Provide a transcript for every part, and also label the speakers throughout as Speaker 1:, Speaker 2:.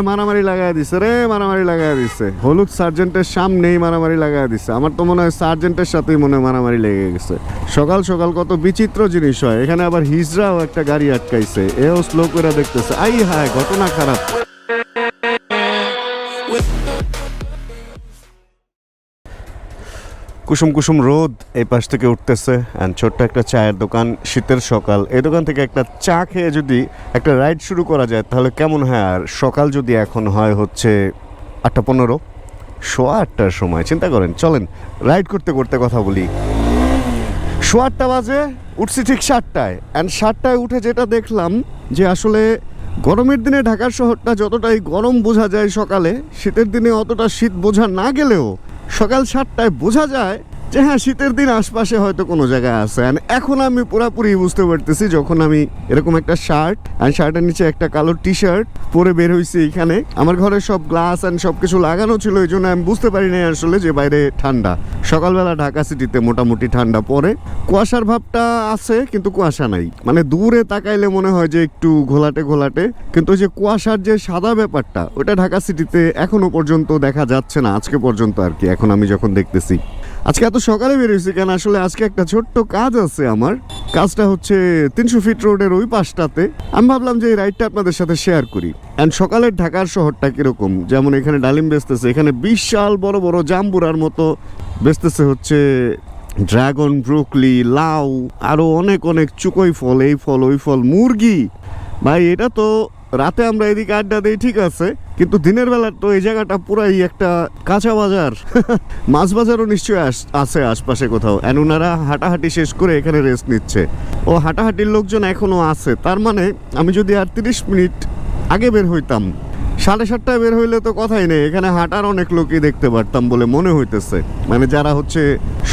Speaker 1: মারামারি লাগাই দিছে রে, মারামারি লাগাই দিছে। হলুদ সার্জেন্টের সামনেই মারামারি লাগাই দিছে। আমার তো মনে হয় সার্জেন্টের সাথেই মনে হয় মারামারি লেগে গেছে। সকাল সকাল কত বিচিত্র জিনিস হয়। এখানে আবার হিজড়াও একটা গাড়ি আটকাইছে, এও স্লো করে দেখতেছে। আই হায়, ঘটনা খারাপ। কুসুম কুসুম রোদ এই পাশ থেকে উঠতেছে, অ্যান্ড ছোট্ট একটা চায়ের দোকান, শীতের সকাল। এই দোকান থেকে একটা চা খেয়ে যদি একটা রাইড শুরু করা যায় তাহলে কেমন হয়। আর সকাল যদি এখন হয় হচ্ছে 8:15, 8:15 সময়, চিন্তা করেন। চলেন রাইড করতে করতে কথা বলি। 8:15 বাজে, উঠছি ঠিক 7টায়। অ্যান্ড 7টায় উঠে যেটা দেখলাম যে আসলে গরমের দিনে ঢাকার শহরটা যতটাই গরম বোঝা যায় সকালে, শীতের দিনে অতটা শীত বোঝা না গেলেও সকাল 7টায় বোঝা যায় যে হ্যাঁ, শীতের দিন আশপাশে হয়তো কোনো জায়গায় আছে। এখন আমি পুরোপুরি বুঝতে পারতেছি যখন আমি এরকম একটা শার্ট আর শার্টের নিচে একটা কালো টি শার্ট পরে বের হয়েছি। এখানে আমার ঘরে সব গ্লাস অ্যান্ড সব কিছু লাগানো ছিল, এই জন্য আমি বুঝতে পারি নাই আসলে যে বাইরে ঠান্ডা। সকালবেলা ঢাকা সিটিতে মোটামুটি ঠান্ডা পড়ে, কুয়াশার ভাবটা আছে কিন্তু কুয়াশা নাই। মানে দূরে তাকাইলে মনে হয় যে একটু ঘোলাটে ঘোলাটে, কিন্তু ওই যে কুয়াশার যে সাদা ব্যাপারটা, ওটা ঢাকা সিটিতে এখনো পর্যন্ত দেখা যাচ্ছে না, আজকে পর্যন্ত আর কি। এখন আমি যখন দেখতেছি, আজকে এত সকালে বেরিয়েছি কেন, আসলে আজকে একটা ছোট্ট কাজ আছে আমার। কাজটা হচ্ছে 300 ফিট রোডের ওই পাশটাতে। আমি ভাবলাম যে এই রাইডটা আপনাদের সাথে শেয়ার করি। অ্যান্ড সকালের ঢাকার শহরটা কিরকম, যেমন এখানে ডালিম বেচতেছে, এখানে বিশাল বড় বড় জাম্বুরার মতো বেচতেছে হচ্ছে ড্রাগন, ব্রোকলি, লাউ, আরো অনেক অনেক চুকোই ফল, এই ফল ওই ফল, মুরগি। ভাই এটা তো রাতে আমরা এদিকে আড্ডা দিই ঠিক আছে, কিন্তু দিনের বেলা তো এই জায়গাটা পুরাই একটা কাঁচা বাজার। মাছ বাজারও নিশ্চয়ই আছে আশপাশে কোথাও। এন্ড ওনারা হাঁটাহাঁটি শেষ করে এখানে রেস্ট নিচ্ছে। ও হাঁটাহাঁটির লোকজন এখনো আছে, তার মানে আমি যদি আর 30 মিনিট আগে বের হইতাম, 7:30টায় বের হইলে তো কথাই নেই, এখানে হাঁটার অনেক লোকই দেখতে পারতাম বলে মনে হইতেছে। মানে যারা হচ্ছে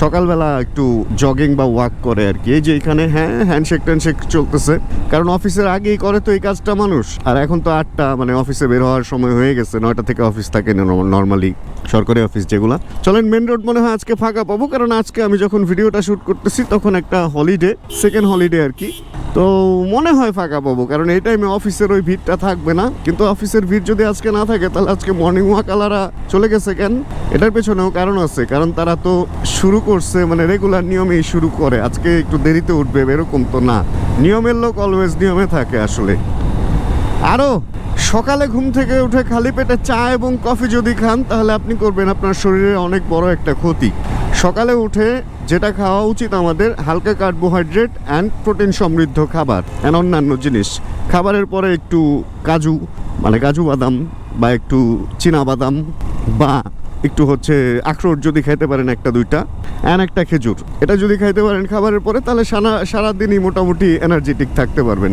Speaker 1: সকালবেলা একটু জগিং বা ওয়াক করে আর কি। এই যে এখানে হ্যাঁ, হ্যান্ডশেক ট্যান্ডশেক চলতেছে, কারণ অফিসের আগেই করে তো এই কাজটা মানুষ। আর এখন তো 8টা, মানে অফিসে বের হওয়ার সময় হয়ে গেছে। 9টা থেকে অফিস থাকে নর্মালি, সরকারি অফিস যেগুলা। চলেন মেন রোড মনে হয় আজকে ফাঁকা পাবো, কারণ আজকে আমি যখন ভিডিওটা শুট করতেছি তখন একটা হলিডে, সেকেন্ড হলিডে আর কি। তো মনে হয় ফাঁকা পাবো, কারণ এই টাইমে অফিসের ওই ভিড়টা থাকবে না। কিন্তু অফিসের ভিড় যদি আজকে না থাকে তাহলে আজকে মর্নিং ওয়াক আলারা চলে গেছে কেন, এটার পেছনেও কারণ আছে। কারণ তারা তো শুরু করছে, মানে রেগুলার নিয়মেই শুরু করে। আজকে একটু দেরিতে উঠবে এরকম তো না, নিয়মের লোক অলওয়েজ নিয়মে থাকে আসলে। আরও সকালে ঘুম থেকে উঠে খালি পেটে চা এবং কফি যদি খান তাহলে আপনি করবেন আপনার শরীরে অনেক বড় একটা ক্ষতি। সকালে উঠে যেটা খাওয়া উচিত আমাদের, হালকা কার্বোহাইড্রেট অ্যান্ড প্রোটিন সমৃদ্ধ খাবার অ্যান্ড অন্যান্য জিনিস। খাবারের পরে একটু কাজু, মানে কাজু বাদাম বা একটু চীনা বাদাম বা একটু হচ্ছে আখরোট যদি খাইতে পারেন, একটা দুইটা, অ্যান্ড একটা খেজুর, এটা যদি খাইতে পারেন খাবারের পরে, তাহলে সারাদিনই মোটামুটি এনার্জেটিক থাকতে পারবেন।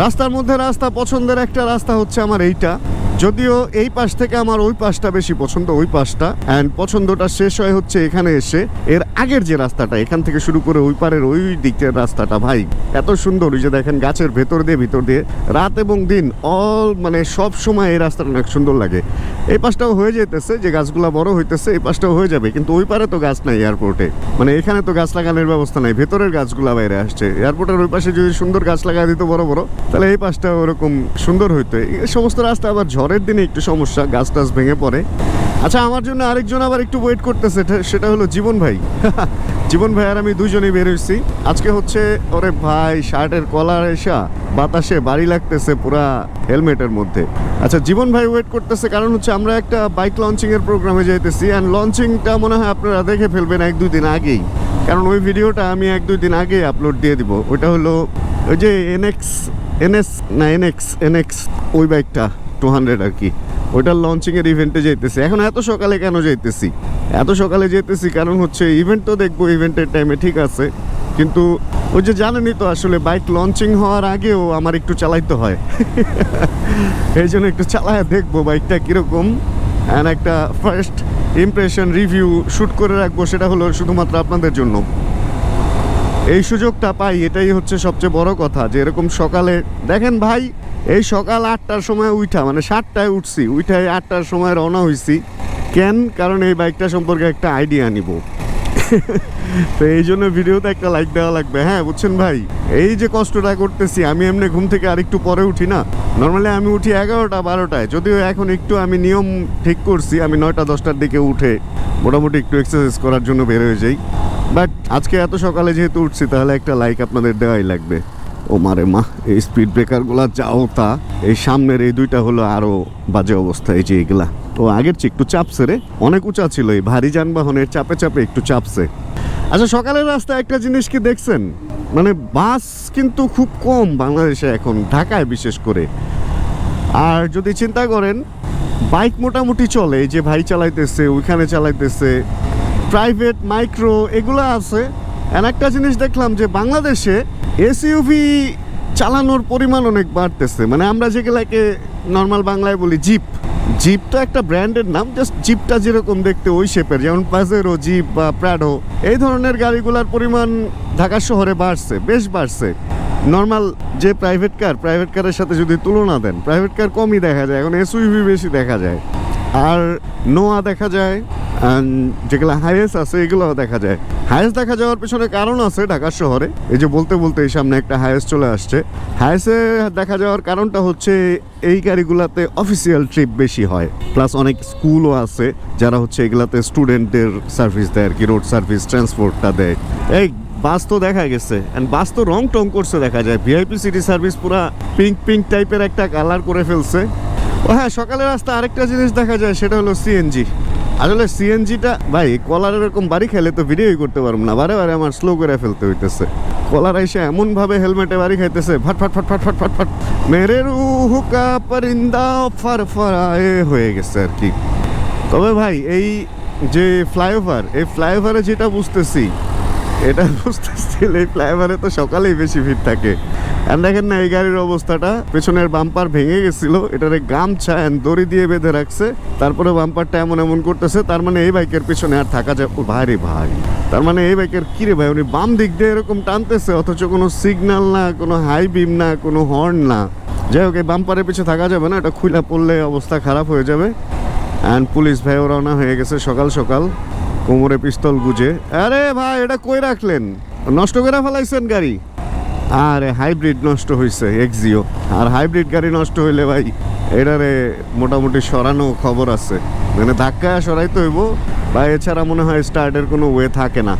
Speaker 1: রাস্তার মধ্যে রাস্তা পছন্দের একটা রাস্তা হচ্ছে আমার এইটা, যদিও এই পাশ থেকে আমার ওই পাশটা বেশি পছন্দ, ওই পাশটা। অ্যান্ড পছন্দটা শেষ হয় হচ্ছে এখানে এসে। এর আগের যে রাস্তাটা, এখান থেকে শুরু করে ওই পারের ওই দিকের রাস্তাটা ভাই এত সুন্দর। ওই যে দেখেন গাছের ভিতর দিয়ে রাত এবং দিন মানে সব সময় এই রাস্তাটা অনেক সুন্দর লাগে। এই পাশটাও হয়ে যেতেছে, যে গাছগুলা বড় হইতেছে, এই পাশটাও হয়ে যাবে, কিন্তু ওই পারে তো গাছ নাই এয়ারপোর্টে। মানে এখানে তো গাছ লাগানোর ব্যবস্থা নাই, ভেতরের গাছগুলা বাইরে আসছে। এয়ারপোর্টের ওই পাশে যদি সুন্দর গাছ লাগাই দিত বড় বড়, তাহলে এই পাশটা ওরকম সুন্দর হইতো। এই সমস্ত রাস্তা আবার ঝড়ের দিনে একটু সমস্যা, গাছ টাছ ভেঙে পড়ে। আচ্ছা, আমার জন্য আরেকজন আবার একটু ওয়েট করতেছে, সেটা হলো জীবন ভাই। জীবন ভাই আর আমি দুজনেই বের হয়েছি আজকে। হচ্ছে ওরে ভাই, শার্টের কলার এসা বাতাসে বাড়ি লাগতেছে পুরা হেলমেটের মধ্যে। আচ্ছা, জীবন ভাই ওয়েট করতেছে কারণ হচ্ছে আমরা একটা বাইক লঞ্চিং এর প্রোগ্রামে যাইতেছি। অ্যান্ড লঞ্চিংটা মনে হয় আপনারা দেখে ফেলবেন 1-2 দিন আগেই, কারণ ওই ভিডিওটা আমি 1-2 দিন আগে আপলোড দিয়ে দিব। ওইটা হলো ওই যে এনএক্স ওই বাইকটা 200 আর কি, ওইটার লঞ্চিংয়ের ইভেন্টে যাইতেছি। এখন এত সকালে কেন যাইতেছি? এত সকালে যেতেছি কারণ হচ্ছে ইভেন্ট তো দেখবো, ইভেন্টের টাইমে ঠিক আছে, কিন্তু ওই যে জানেনই তো আসলে বাইক লঞ্চিং হওয়ার আগেও আমার একটু চালাইতে হয়। এই জন্য একটু চালায় দেখবো বাইকটা কীরকম, অ্যান্ড একটা ফার্স্ট ইমপ্রেশন রিভিউ শ্যুট করে রাখবো। সেটা হলো শুধুমাত্র আপনাদের জন্য। এই সুযোগটা পাই, এটাই হচ্ছে সবচেয়ে বড় কথা। যে এরকম সকালে দেখেন ভাই, এই সকাল 8টার সময় উঠা, মানে 7টায় উঠছি, উঠায় 8টার সময় রওনা হয়েছি কেন? কারণ এই বাইকটা সম্পর্কে একটা আইডিয়া নিব। তো এই জন্য ভিডিওতে একটা লাইক দেওয়া লাগবে, হ্যাঁ বুঝছেন ভাই। এই যে কষ্টটা করতেছি, আমি এমনি ঘুম থেকে আরেকটু পরে উঠি না, নর্মালি আমি উঠি 11টা 12টায়, যদিও এখন একটু আমি নিয়ম ঠিক করছি, আমি 9টা 10টার দিকে উঠে মোটামুটি একটু এক্সারসাইজ করার জন্য বের হয়ে যাই। বাট আজকে এত সকালে যেহেতু উঠছি, তাহলে একটা লাইক আপনাদের দেওয়াই লাগবে। ও মারে মা, এই স্পিড ব্রেকারগুলো যাও তা, এই সামনের এই দুইটা হলো আরো বাজে অবস্থা। এই যে এগুলা ও আগের চেয়ে একটু চাপছে রে, অনেক উঁচা ছিল, এই ভারী যানবাহনের চাপে চাপে একটু চাপছে। আচ্ছা, সকালের রাস্তায় একটা জিনিস কি দেখছেন, মানে বাস কিন্তু খুব কম বাংলাদেশে এখন, ঢাকায় বিশেষ করে। আর যদি চিন্তা করেন, বাইক মোটামুটি চলে, এই যে ভাই চালাইতেছে, ওইখানে চালাইতেছে, প্রাইভেট মাইক্রো এগুলো আছে। আর একটা জিনিস দেখলাম যে বাংলাদেশে এসইউভি চালানোর পরিমাণ অনেক বাড়তেছে। মানে আমরা যেগুলাকে নর্মাল বাংলায় বলি জিপ, জিপ তো একটা ব্র্যান্ডের নাম, জাস্ট জিপটা যেরকম দেখতে ওই শেপের, যেমন পাজেরো, জিপ বা প্রাডো, এই ধরনের গাড়িগুলোর পরিমাণ ঢাকা শহরে বাড়ছে, বেশ বাড়ছে। নর্মাল যে প্রাইভেট কারের সাথে যদি তুলনা দেন, প্রাইভেট কার কমই দেখা যায়, এখন এসইউভি বেশি দেখা যায়। আর নোয়া দেখা যায়, যেগুলো হাইয়েস্ট আছে এগুলোও দেখা যায়। হাইয়েস্ট দেখা যাওয়ার পেছনে কারণ আছে ঢাকা শহরে, এই যে বলতে বলতে এই সামনে একটা হাইয়েস্ট চলে আসছে। হাইয়েস্টে দেখা যাওয়ার কারণটা হচ্ছে এই গাড়িগুলোতে অফিসিয়াল ট্রিপ বেশি হয়, প্লাস অনেক স্কুলও আছে যারা হচ্ছে এগুলাতে স্টুডেন্টদের সার্ভিস দেয় আর কি, রোড সার্ভিস ট্রান্সপোর্টটা দেয়। এই বাস তো দেখা গেছে, অ্যান্ড বাস তো রং টং করছে দেখা যায়, ভিআইপি সিটি সার্ভিস পুরা পিঙ্ক পিঙ্ক টাইপের একটা কালার করে ফেলছে। ও হ্যাঁ, সকালের রাস্তা আরেকটা জিনিস দেখা যায়, সেটা হলো সিএনজি। আসলে সিএনজিটা ভাই, কলার এরকম বাড়ি খেলে তো ভিডিওই করতে পারবো না, বারে বারে আমার স্লো করে ফেলতে হইতেছে। কলার এসে এমনভাবে হেলমেটে বাড়ি খাইতেছে, ফাট ফাট ফাট ফাট ফাট ফাট ফাট, মেরে রুহ কা পরিন্দা ফারফরায়ে হয়ে গেছে আর কি। তবে ভাই, এই যে ফ্লাইওভার, এই ফ্লাইওভারে যেটা বুঝতেছি, এটা বুঝতেছিল এই ফ্লাইওভারে তো সকালেই বেশি ভিড় থাকে। আর দেখেন না এই গাড়ির অবস্থাটা, পেছনের বাম্পার ভেঙে গেছিল, এটারে গামছা দড়ি দিয়ে বেঁধে রাখছে, তারপরে বাম্পারটা এমন এমন করতেছে। তার মানে এই বাইকের পিছনে আর থাকা যায় ভাই রে ভাই, তার মানে এই বাইকের কিরে ভাই, উনি বাম দিক দিয়ে এরকম টানতেছে, অথচ কোনো সিগন্যাল না, কোনো হাই বিম না, কোনো হর্ন না। যাই হোক, এই বাম্পারের পিছনে থাকা যাবে না, এটা খুইলা পড়লে অবস্থা খারাপ হয়ে যাবে। অ্যান্ড পুলিশ ভাইও রওনা হয়ে গেছে সকাল সকাল, কোমরে পিস্তল গুজে। আরে ভাই, এটা কই রাখলেন, নষ্ট করে ফেলাইছেন গাড়ি? আরে হাইব্রিড নষ্ট হয়েছে, এক্সিও। আর হাইব্রিড গাড়ি নষ্ট হইলে ভাই, এটারে মোটামুটি সরানো খবর আছে, মানে ধাক্কা সরাইতে হইব, বা এছাড়া মনে হয় স্টার্টের কোনো ওয়ে থাকে না।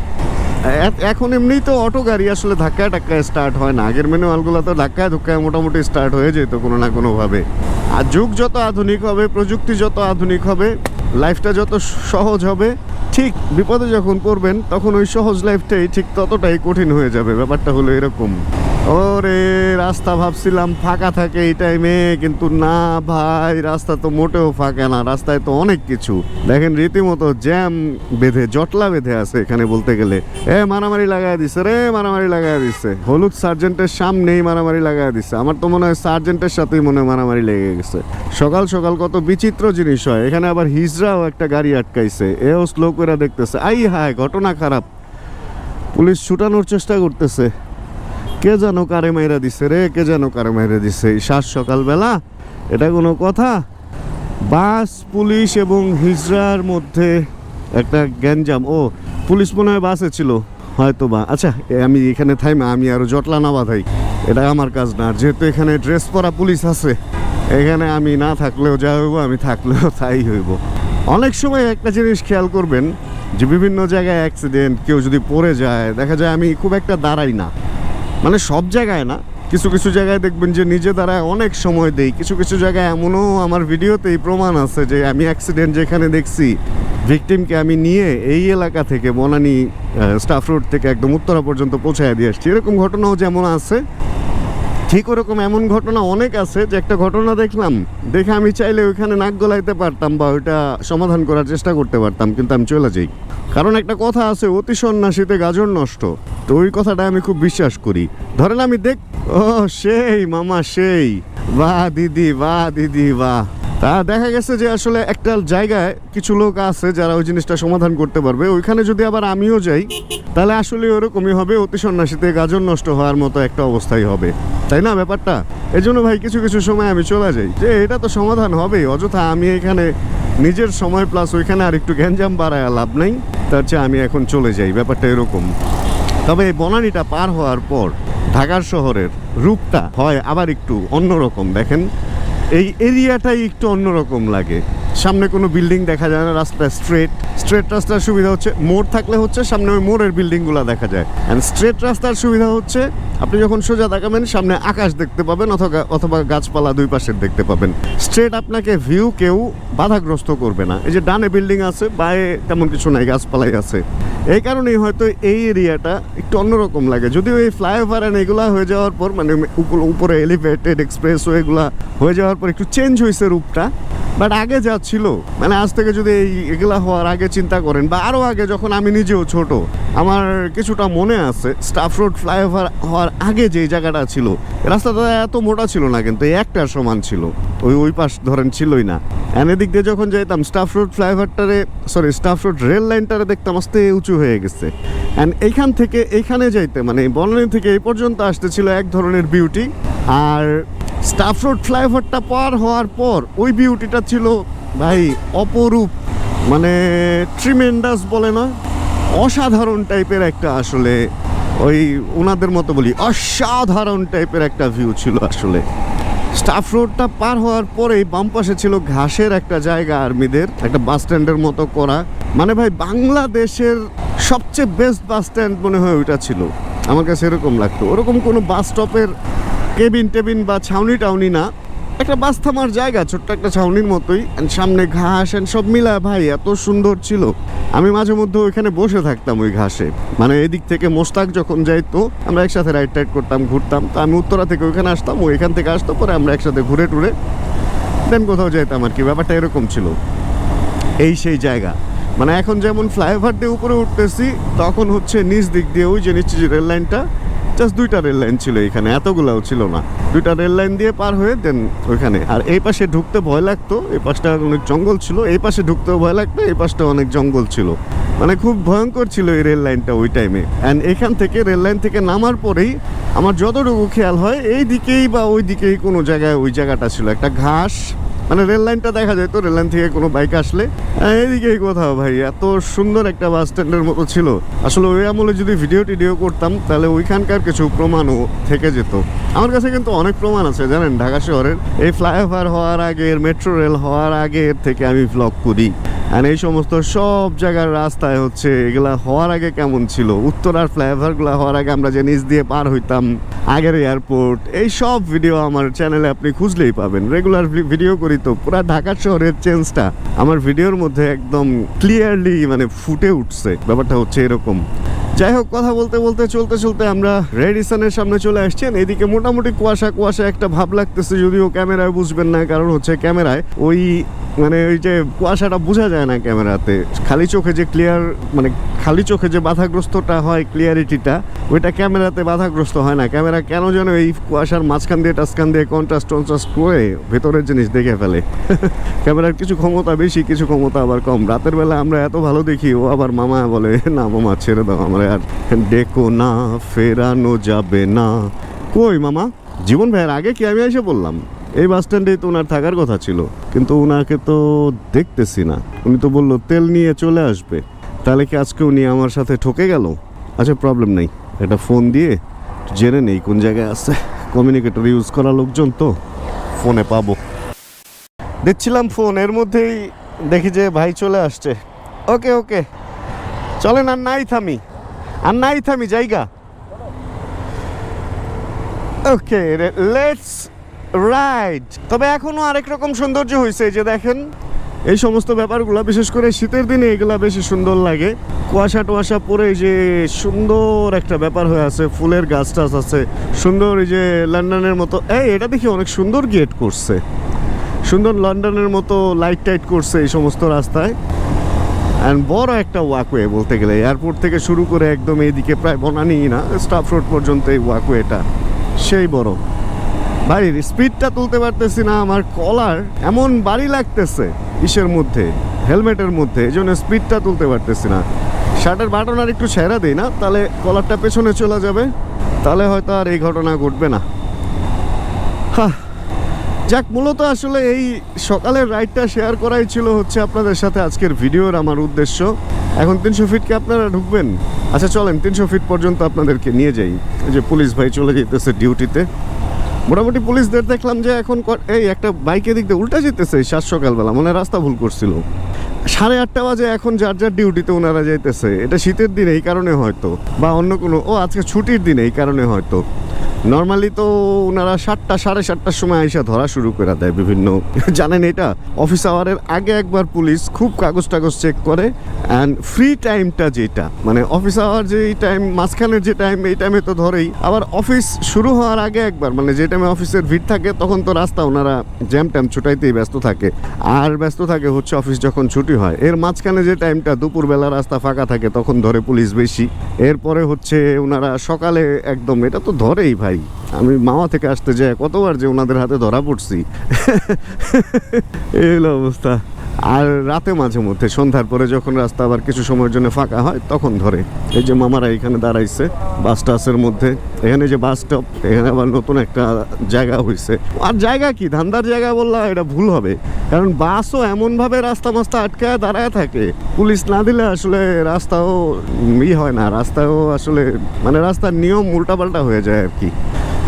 Speaker 1: এখন এমনিই তো অটো গাড়ি আসলে ধাক্কায় টাক্কায় স্টার্ট হয় না, আগের ম্যানুয়ালগুলো তো ধাক্কায় ধুক্কায় মোটামুটি স্টার্ট হয়ে যেত কোনো না কোনোভাবে। আর যুগ যত আধুনিক হবে, প্রযুক্তি যত আধুনিক হবে, লাইফটা যত সহজ হবে, ঠিক বিপদে যখন পড়বেন তখন ওই সহজ লাইফটাই ঠিক ততটাই কঠিন হয়ে যাবে। ব্যাপারটা হলো এরকম। ওরে রাস্তা ভাবছিলাম ফাঁকা থাকে এই টাইমে, কিন্তু না ভাই, রাস্তা তো মোটেও ফাঁকা না, রাস্তায় তো অনেক কিছু। দেখেন রীতিমতো জ্যাম বেঁধে, জটলা বেঁধে আছে এখানে বলতে গেলে। মারামারি লাগাই দিছে রে, মারামারি লাগাই দিছে, হলুদ সার্জেন্টের সামনেই মারামারি লাগাই দিছে। আমার তো মনে হয় সার্জেন্টের সাথেই মনে হয় মারামারি লেগে গেছে। সকাল সকাল কত বিচিত্র জিনিস হয় এখানে। আবার হিজড়াও একটা গাড়ি আটকাইছে, এও স্লো করে দেখতেছে। আই হায়, ঘটনা খারাপ, পুলিশ ছুটানোর চেষ্টা করতেছে। কে যেন কারে মাইরা দিছে রে, কে যেন কারে মাইরা দিছে এই সাত সকালবেলা, এটা কোনো কথা? বাস, পুলিশ এবং হিজড়ার মধ্যে একটা গ্যাঞ্জাম। ও পুলিশ মনে হয় বাসে ছিল হয়তো বা। আচ্ছা, আমি এখানে থাইমা আমি আরো জটলা না বাধাই, এটা আমার কাজ না। যেহেতু এখানে ড্রেস পরা পুলিশ আছে, এখানে আমি না থাকলেও যা হইব, আমি থাকলেও তাই হইব। অনেক সময় একটা জিনিস খেয়াল করবেন যে বিভিন্ন জায়গায় অ্যাক্সিডেন্ট, কেউ যদি পড়ে যায়, দেখা যায় আমি খুব একটা দাঁড়াই না, মানে সব জায়গায় না, কিছু কিছু জায়গায় দেখবেন যে নিজে দাঁড়ায় অনেক সময় দেই। কিছু কিছু জায়গায় এমনও আমার ভিডিওতেই প্রমাণ আছে যে আমি অ্যাক্সিডেন্ট যেখানে দেখছি, ভিকটিমকে আমি নিয়ে এই এলাকা থেকে বনানী স্টাফ রোড থেকে একদম উত্তরা পর্যন্ত পৌঁছায় দিয়ে আসছি। এরকম ঘটনাও যেমন আছে, ঠিক ওরকম এমন ঘটনা অনেক আছে যে একটা ঘটনা দেখলাম, দেখে আমি চাইলে ওইখানে নাক গলাইতে পারতাম বা ওইটা সমাধান করার চেষ্টা করতে পারতাম, কিন্তু আমি চলে যাই। কারণ একটা কথা আছে, অতি সন্ন্যাসীতে গাজর নষ্ট। তো ওই কথাটা আমি খুব বিশ্বাস করি। ধরেন আমি ও সেই মামা, সেই বাহ দিদি, বাহ দিদি, বাহ। তা দেখা গেছে যে আসলে একটা জায়গায় কিছু লোক আছে যারা ওই জিনিসটা সমাধান করতে পারবে। ওইখানে যদি আবার আমিও যাই, তাহলে আসলে ওরকমই হবে, অতি সন্ন্যাসীতে গাজর নষ্ট হওয়ার মতো একটা অবস্থাই হবে, তাই না ব্যাপারটা? এই জন্য ভাই কিছু কিছু সময় আমি চলে যাই, যে এটা তো সমাধান হবেই, অযথা আমি এখানে নিজের সময় প্লাস ওইখানে আর একটু গ্যাঞ্জাম বাড়ায় লাভ নেই। তার চেয়ে আমি এখন চলে যাই, ব্যাপারটা এরকম। তবে এই বনানীটা পার হওয়ার পর ঢাকার শহরের রূপটা হয় আবার একটু অন্যরকম। দেখেন এই এরিয়াটাই একটু অন্যরকম লাগে। সামনে কোনো বিল্ডিং দেখা যায় না, রাস্তা স্ট্রেট রাস্তার সুবিধা হচ্ছে মোড় থাকলে হচ্ছে সামনে ওই মোড়ের বিল্ডিংগুলো দেখা যায়। অ্যান্ড স্ট্রেট রাস্তার সুবিধা হচ্ছে আপনি যখন সোজা তাকাবেন সামনে আকাশ দেখতে পাবেন অথবা গাছপালা দুই পাশের দেখতে পাবেন। স্ট্রেট আপনাকে ভিউ কেউ বাধাগ্রস্ত করবে না। এই যে ডানে বিল্ডিং আছে, বায়ে তেমন কিছু নাই, গাছপালাই আছে। এই কারণেই হয়তো এই এরিয়াটা একটু অন্যরকম লাগে। যদিও এই ফ্লাইওভার অ্যান্ড এগুলা হয়ে যাওয়ার পর, মানে উপরে এলিভেটেড এক্সপ্রেসওয়ে এগুলা হয়ে যাওয়ার পর একটু চেঞ্জ হয়েছে রূপটা। বাট আগে যা ছিল, মানে আজ থেকে যদি এগুলা হওয়ার আগে চিন্তা করেন বা আরও আগে যখন আমি নিজেও ছোট, আমার কিছুটা মনে আছে স্টাফ রোড ফ্লাইওভার হওয়ার আগে যে জায়গাটা ছিল, রাস্তাটা এত মোটা ছিল না, কিন্তু একটার সমান ছিল। ওই পাশ ধরেন ছিলই না। এদিক দিয়ে যখন যাইতাম staff road staff road rail লাইনটারে দেখতাম আস্তে উঁচু হয়ে গেছে। অ্যান্ড এইখান থেকে এইখানে যাইতে, মানে বনানী থেকে এই পর্যন্ত আসতে ছিল এক ধরনের বিউটি। আর স্টাফ রোড ফ্লাইওভারটা পার হওয়ার পর ওই বিউটিটা ছিল ভাই অপরূপ, মানে ট্রিমেন্ডাস বলে না, অসাধারণ টাইপের একটা, আসলে ওই ওনাদের মতো বলি অসাধারণ টাইপের একটা ভিউ ছিল আসলে। স্টাফ রোডটা পার হওয়ার পরেই বাম পাশে ছিল ঘাসের একটা জায়গা, আর্মিদের একটা বাস স্ট্যান্ডের মতো করা। মানে ভাই বাংলাদেশের সবচেয়ে বেস্ট বাস স্ট্যান্ড মনে হয় ওইটা ছিল, আমার কাছে এরকম লাগতো। ওরকম কোনো বাস স্টপের কেবিন বা ছাউনি টাউনি না, একটা বাস থামার জায়গা, ছোট্ট একটা ছাউনির মতোই। সামনে ঘাস অ্যান্ড সব মিলা ভাই এত সুন্দর ছিল। আমি মাঝে মধ্যে ওইখানে বসে থাকতাম ওই ঘাসে। মানে এদিক থেকে মোস্তাক যখন যাইতো আমরা একসাথে রাইড করতাম, ঘুরতাম। তো আমি উত্তরা থেকে ওইখানে আসতাম, ও এখান থেকে আসতো, পরে আমরা একসাথে ঘুরে টুরে দেন কোথাও যাইতাম আর কি। ব্যাপারটা এরকম ছিল। এই সেই জায়গা, মানে এখন যেমন ফ্লাইওভার দিয়ে উপরে উঠতেছি, তখন হচ্ছে নিচ দিক দিয়ে ওই যে নিচে যে রেল লাইনটা, জাস্ট দুইটা রেল লাইন ছিল এখানে, এতগুলাও ছিল না। দুইটা রেল লাইন দিয়ে পার হয়ে দেন ওইখানে। আর এই পাশে ঢুকতে ভয় লাগতো, এই পাশটা অনেক জঙ্গল ছিল। এই পাশে ঢুকতেও ভয় লাগতো, এই পাশটা অনেক জঙ্গল ছিল। মানে খুব ভয়ঙ্কর ছিল এই রেল লাইনটা ওই টাইমে। অ্যান্ড এখান থেকে রেল লাইন থেকে নামার পরেই আমার যতটুকু খেয়াল হয় এই দিকেই বা ওই দিকেই কোনো জায়গায় ওই জায়গাটা ছিল একটা ঘাস, মানে রেল লাইনটা দেখা যায় তো, রেল লাইন থেকে কোনো বাইক আসলে এইদিকেই কোথাও। ভাই এত সুন্দর একটা বাস স্ট্যান্ডের মতো ছিল। আসলে ওই আমলে যদি ভিডিও করতাম তাহলে ওইখানকার কিছু প্রমাণও থেকে যেত। আমার কাছে কিন্তু অনেক প্রমাণ আছে জানেন ঢাকা শহরের। এই ফ্লাইওভার হওয়ার আগের, মেট্রো রেল হওয়ার আগের থেকে আমি ব্লগ করি। আর এই সমস্ত সব জায়গার রাস্তায় হচ্ছে এগুলা হওয়ার আগে কেমন ছিল, উত্তরার ফ্লাইওভারগুলো হওয়ার আগে আমরা যে নিচ দিয়ে পার হইতাম, আগের এয়ারপোর্ট, এই সব ভিডিও আমার চ্যানেলে আপনি খুঁজলেই পাবেন। রেগুলার ভিডিও করি তো, পুরা ঢাকা শহরের চেঞ্জটা আমার ভিডিওর মধ্যে একদম ক্লিয়ারলি মানে ফুটে উঠছে। ব্যাপারটা হচ্ছে এরকম। যাই হোক, কথা বলতে বলতে চলতে আমরা রেডিসনের সামনে চলে আসছেন। এদিকে মোটামুটি কুয়াশা একটা ভাব লাগতেছে, যদিও ক্যামেরায় বুঝবেন না, কারণ হচ্ছে ক্যামেরায় ওই মানে ওই যে কুয়াশাটা বোঝা যায় না ক্যামেরাতে। খালি চোখে যে ক্লিয়ার, মানে খালি চোখে যে বাধাগ্রস্তটা হয় ক্লিয়ারিটিটা, ওইটা ক্যামেরাতে বাধাগ্রস্ত হয় না। ক্যামেরা কেন যেন এই কুয়াশার মাঝখান দিয়ে টাচখান দিয়ে কন্ট্রাস্ট করে ভেতরের জিনিস দেখে ফেলে। ক্যামেরার কিছু ক্ষমতা বেশি, কিছু ক্ষমতা আবার কম। রাতের বেলা আমরা এত ভালো দেখি, ও আবার মামা বলে না মামা ছেড়ে দাও, আমরা আর দেখো না ফেরানো যাবে না। কই মামা, জীবন ভাইয়ের আগে কি আমি এসে বললাম? এই বাস স্ট্যান্ডেই তো ওনার থাকার কথা ছিল, কিন্তু ওনাকে তো দেখতেছি না। উনি তো বললো তেল নিয়ে চলে আসবে। তাহলে কি আজকে উনি আমার সাথে ঠকে গেল? আচ্ছা প্রবলেম নেই, এটা ফোন দিয়ে জেনে নেই কোন জায়গায় আছে। কমিউনিকেটর ইউজ করা লোকজন তো, ফোনে পাবো। দেখছিলাম ফোন, এর মধ্যেই দেখি যে ভাই চলে আসছে। ওকে চলেন, আর নাই থামি জায়গা। Okay let's write. তবে এখনো আরেক রকম সৌন্দর্য হয়েছে, যে দেখেন এই সমস্ত ব্যাপারগুলো, বিশেষ করে শীতের দিনে এগুলা বেশি সুন্দর লাগে। কুয়াশা পরে যে সুন্দর একটা ব্যাপার হয়ে আছে, ফুলের গাছ টাছ আছে সুন্দর। এই যে লন্ডনের মতো, এটা দেখি অনেক সুন্দর গেট করছে, সুন্দর লন্ডনের মতো লাইট টাইট করছে এই সমস্ত রাস্তায়। অ্যান্ড বড় একটা ওয়াকওয়ে বলতে গেলে, এয়ারপোর্ট থেকে শুরু করে একদম এইদিকে প্রায় বনানী না স্টাফ রোড পর্যন্ত এই ওয়াকওয়েটা সেই বড়। ভাই স্পিডটা তুলতে পারতেছি না, আমার কলার এমন বাড়ি লাগতেছে ইসের মধ্যে, হেলমেটের মধ্যে, এই জন্য স্পিডটা তুলতে পারতেছি না। শার্টের বাটন আর একটু ছেড়া দিই না, তাহলে কলারটা পেছনে চলে যাবে, তাহলে হয়তো আর এই ঘটনা ঘটবে না। যাক, মূলত আসলে এই সকালের রাইডটা শেয়ার করাই ছিল হচ্ছে আপনাদের সাথে আজকের ভিডিওর আমার উদ্দেশ্য। এখন 300 ফিট কি আপনারা ঢুকবেন? আচ্ছা চলেন 300 ফিট পর্যন্ত আপনাদেরকে নিয়ে যাই। এই যে পুলিশ ভাই চলে যেতেছে ডিউটিতে। মোটামুটি পুলিশদের দেখলাম যে এখন এই একটা বাইকে দিক দিয়ে উল্টা যেতেছে সাত সকালবেলা, মানে রাস্তা ভুল করছিল। 8:30 বাজে এখন যার যার ডিউটিতে ওনারা যাইতেছে। এটা শীতের দিন এই কারণে হয়তো, বা অন্য কোনো আজকে ছুটির দিন এই কারণে হয়তো। নর্মালি তো ওনারা 7টা 7:30টার সময় আইসা ধরা শুরু করে দেয় বিভিন্ন, জানেন এটা অফিস আওয়ারের আগে একবার পুলিশ খুব কাগজ টাগজ চেক করে। অ্যান্ড ফ্রি টাইমটা যেটা মানে অফিস আওয়ার যে টাইম, মাঝখানের যে টাইম, এই টাইমে তো ধরেই। আবার অফিস শুরু হওয়ার আগে একবার, মানে যে টাইমে অফিসের ভিড় থাকে তখন তো রাস্তা ওনারা জ্যাম ট্যাম ছুটাইতেই ব্যস্ত থাকে। আর ব্যস্ত থাকে হচ্ছে অফিস যখন ছুটি হয়। এর মাঝখানে যে টাইমটা দুপুরবেলা রাস্তা ফাঁকা থাকে তখন ধরে পুলিশ বেশি। এরপরে হচ্ছে ওনারা সকালে একদম, এটা তো ধরেই ভাই। আমি মাওয়া থেকে আসতে যাই কতবার যে ওনাদের হাতে ধরা পড়ছি। এই হলো অবস্থা। আর রাতে মাঝে মধ্যে সন্ধ্যার পরে যখন রাস্তা আবার কিছু সময়ের জন্য ফাঁকা হয় তখন ধরে। এই যে মামারা এখানে দাঁড়াইছে বাস টাসের মধ্যে। এখানে যে বাস স্টপ, এখানে আবার নতুন একটা জায়গা হয়েছে। আর জায়গা কি, ধান্দার জায়গা বললে এটা ভুল হবে, কারণ বাসও এমনভাবে রাস্তা মাস্তা আটকায় দাঁড়ায় থাকে। পুলিশ না দিলে আসলে রাস্তাও হয় না, রাস্তাও আসলে মানে রাস্তার নিয়ম উল্টাপাল্টা হয়ে যায় আর কি।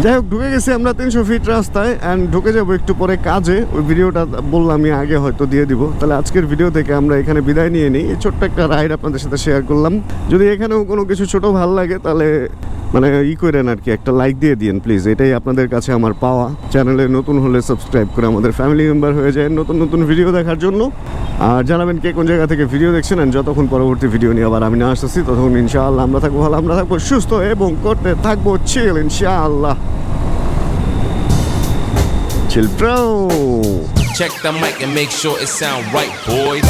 Speaker 1: যাই হোক, ঢুকে গেছি আমরা 300 ফিট রাস্তায়। অ্যান্ড ঢুকে যাবো একটু পরে কাজে। ওই ভিডিওটা বললাম আমি আগে, হয়তো দিয়ে দিব। তাহলে আজকের ভিডিও থেকে আমরা এখানে বিদায় নিয়ে নিই। এই ছোট্ট একটা রাইড আপনাদের সাথে শেয়ার করলাম। যদি এখানেও কোনো কিছু ছোট ভালো লাগে তাহলে মানে করেন আর কি, একটা লাইক দিয়ে দিন প্লিজ। এটাই আপনাদের কাছে আমার পাওয়া। চ্যানেলে নতুন হলে সাবস্ক্রাইব করে আমাদের ফ্যামিলি মেম্বার হয়ে যায় নতুন নতুন ভিডিও দেখার জন্য। আর জানাবেন কে কোন জায়গা থেকে ভিডিও দেখছেন। আর যতক্ষণ পরবর্তী ভিডিও নিয়ে আবার আমি না আসতেছি ততক্ষণ ইনশাআল্লাহ আমরা থাকবো ভালো, আমরা থাকবো সুস্থ এবং করতে থাকবো চিল ইনশাআল্লাহ। Chill bro.
Speaker 2: Check the mic and make sure it sound right, boys.